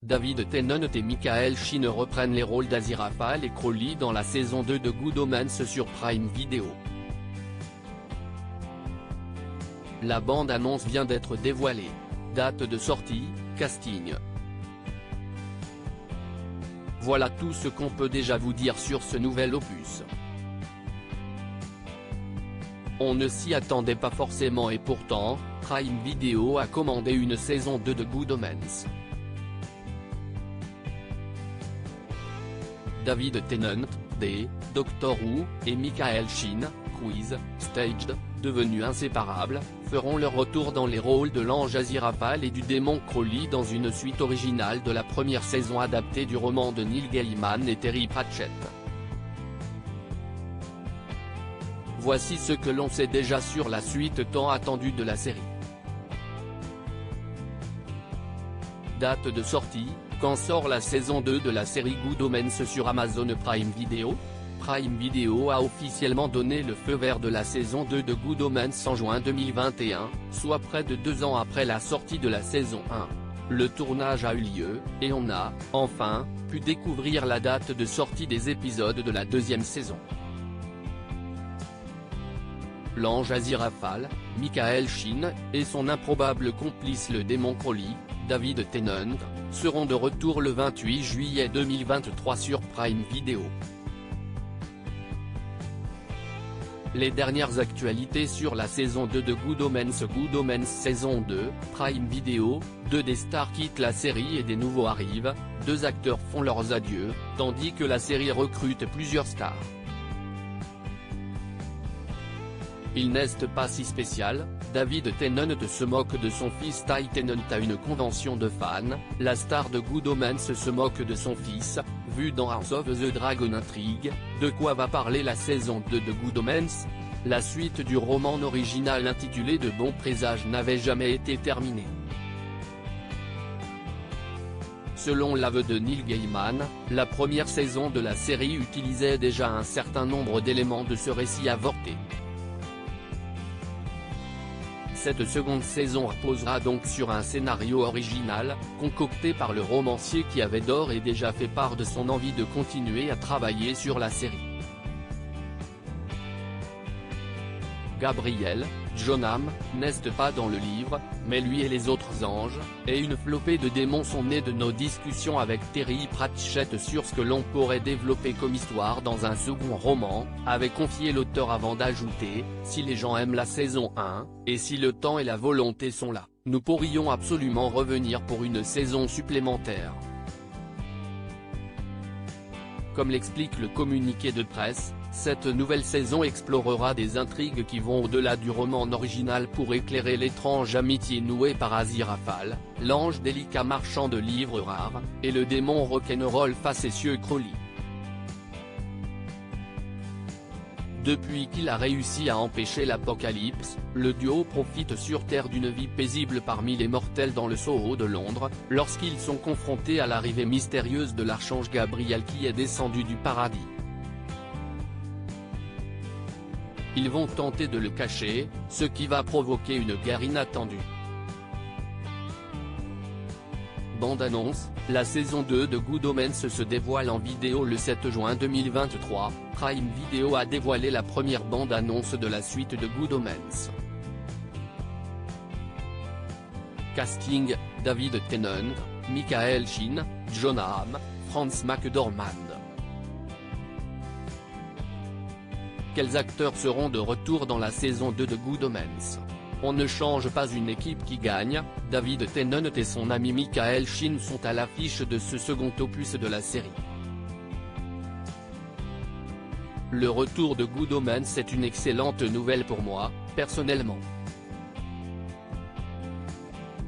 David Tennant et Michael Sheen reprennent les rôles d'Aziraphale et Crowley dans la saison 2 de Good Omens sur Prime Video. La bande-annonce vient d'être dévoilée. Date de sortie, casting. Voilà tout ce qu'on peut déjà vous dire sur ce nouvel opus. On ne s'y attendait pas forcément et pourtant, Prime Video a commandé une saison 2 de Good Omens. David Tennant, D, Doctor Who, et Michael Sheen, Quiz, Staged, devenus inséparables, feront leur retour dans les rôles de l'ange Aziraphale et du démon Crowley dans une suite originale de la première saison adaptée du roman de Neil Gaiman et Terry Pratchett. Voici ce que l'on sait déjà sur la suite tant attendue de la série. Date de sortie, quand sort la saison 2 de la série Good Omens sur Amazon Prime Video ? Prime Video a officiellement donné le feu vert de la saison 2 de Good Omens en juin 2021, soit près de 2 ans après la sortie de la saison 1. Le tournage a eu lieu, et on a, enfin, pu découvrir la date de sortie des épisodes de la deuxième saison. L'ange Aziraphale, Michael Sheen, et son improbable complice le démon Crowley, David Tennant, seront de retour le 28 juillet 2023 sur Prime Video. Les dernières actualités sur la saison 2 de Good Omens saison 2, Prime Video, 2 des stars quittent la série et des nouveaux arrivent, 2 acteurs font leurs adieux, tandis que la série recrute plusieurs stars. Il n'est pas si spécial, David Tennant se moque de son fils Ty Tennant à une convention de fans, la star de Good Omens se moque de son fils, vu dans House of the Dragon Intrigue. De quoi va parler la saison 2 de Good Omens ? La suite du roman original intitulé De bons présages n'avait jamais été terminée. Selon l'aveu de Neil Gaiman, la première saison de la série utilisait déjà un certain nombre d'éléments de ce récit avorté. Cette seconde saison reposera donc sur un scénario original, concocté par le romancier qui avait d'ores et déjà fait part de son envie de continuer à travailler sur la série. Gabriel, Jonam, n'est pas dans le livre, mais lui et les autres anges, et une flopée de démons sont nés de nos discussions avec Terry Pratchett sur ce que l'on pourrait développer comme histoire dans un second roman, avait confié l'auteur avant d'ajouter, si les gens aiment la saison 1, et si le temps et la volonté sont là, nous pourrions absolument revenir pour une saison supplémentaire. Comme l'explique le communiqué de presse, cette nouvelle saison explorera des intrigues qui vont au-delà du roman original pour éclairer l'étrange amitié nouée par Aziraphale, l'ange délicat marchand de livres rares, et le démon rock'n'roll facétieux Crowley. Depuis qu'il a réussi à empêcher l'apocalypse, le duo profite sur Terre d'une vie paisible parmi les mortels dans le Soho de Londres, lorsqu'ils sont confrontés à l'arrivée mystérieuse de l'archange Gabriel qui est descendu du paradis. Ils vont tenter de le cacher, ce qui va provoquer une guerre inattendue. Bande-annonce, la saison 2 de Good Omens se dévoile en vidéo le 7 juin 2023, Prime Video a dévoilé la première bande-annonce de la suite de Good Omens. Casting, David Tennant, Michael Sheen, Jonam, Frances McDormand. Quels acteurs seront de retour dans la saison 2 de Good Omens ? On ne change pas une équipe qui gagne, David Tennant et son ami Michael Sheen sont à l'affiche de ce second opus de la série. Le retour de Good Omens est une excellente nouvelle pour moi, personnellement.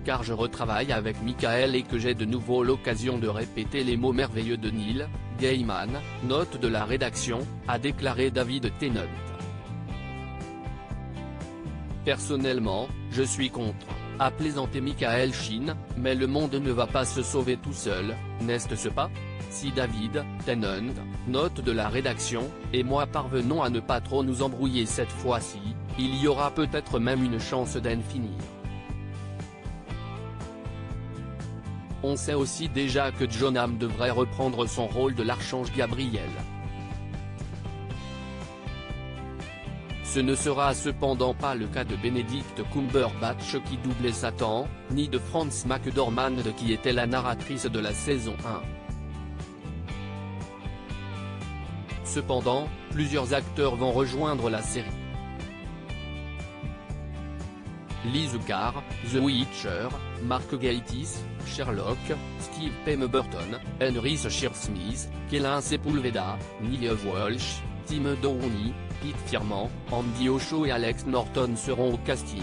Car je retravaille avec Michael et que j'ai de nouveau l'occasion de répéter les mots merveilleux de Neil Gaiman, note de la rédaction, a déclaré David Tennant. Personnellement, je suis contre, a plaisanté Michael Sheen, mais le monde ne va pas se sauver tout seul, n'est-ce pas ? Si David Tennant, note de la rédaction, et moi parvenons à ne pas trop nous embrouiller cette fois-ci, il y aura peut-être même une chance d'en finir. On sait aussi déjà que Jon Hamm devrait reprendre son rôle de l'archange Gabriel. Ce ne sera cependant pas le cas de Benedict Cumberbatch qui doublait Satan, ni de Frances McDormand qui était la narratrice de la saison 1. Cependant, plusieurs acteurs vont rejoindre la série. Liz Carr, The Witcher, Mark Gatiss, Sherlock, Steve Pemberton, Henry Shearsmith, Kellen Sepulveda, Neil Walsh, Tim Downey, Pete Firman, Andy Osho et Alex Norton seront au casting.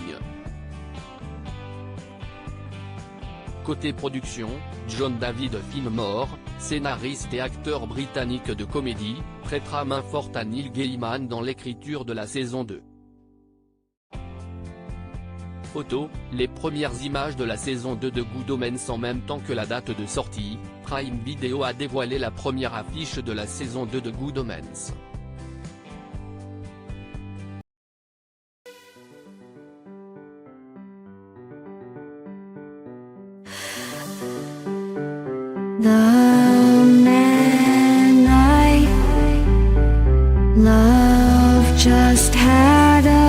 Côté production, John David Fillmore, scénariste et acteur britannique de comédie, prêtera main forte à Neil Gaiman dans l'écriture de la saison 2. Photo, les premières images de la saison 2 de Good Omens en même temps que la date de sortie, Prime Video a dévoilé la première affiche de la saison 2 de Good Omens. The man I love just had a